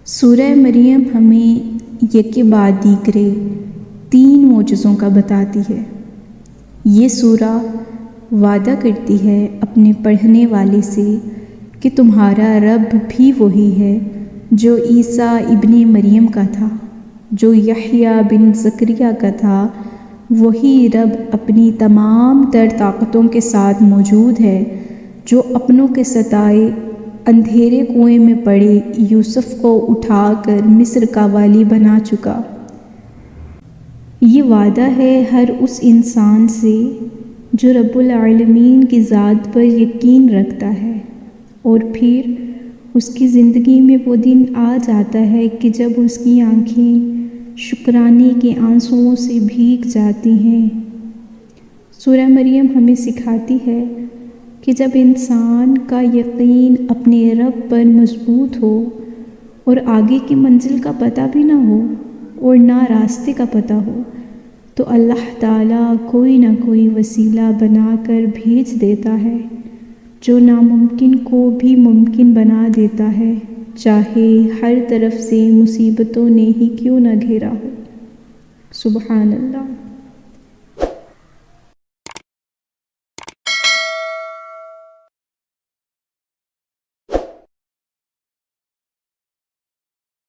سورہ مریم ہمیں یکے بعد دیگرے 3 معجزوں کا بتاتی ہے۔ یہ سورہ وعدہ کرتی ہے اپنے پڑھنے والے سے کہ تمہارا رب بھی وہی ہے جو عیسیٰ ابن مریم کا تھا، جو یحییٰ بن زکریا کا تھا۔ وہی رب اپنی تمام تر طاقتوں کے ساتھ موجود ہے، جو اپنوں کے ستائے اندھیرے کنویں میں پڑے یوسف کو اٹھا کر مصر کا والی بنا چکا۔ یہ وعدہ ہے ہر اس انسان سے جو رب العالمین کی ذات پر یقین رکھتا ہے، اور پھر اس کی زندگی میں وہ دن آ جاتا ہے کہ جب اس کی آنکھیں شکرانے کے آنسوؤں سے بھیگ جاتی ہیں۔ سورہ مریم ہمیں سکھاتی ہے کہ جب انسان کا یقین اپنے رب پر مضبوط ہو اور آگے کی منزل کا پتہ بھی نہ ہو اور نہ راستے کا پتہ ہو، تو اللہ تعالیٰ کوئی نہ کوئی وسیلہ بنا کر بھیج دیتا ہے جو ناممکن کو بھی ممکن بنا دیتا ہے، چاہے ہر طرف سے مصیبتوں نے ہی کیوں نہ گھیرا ہو۔ سبحان اللہ۔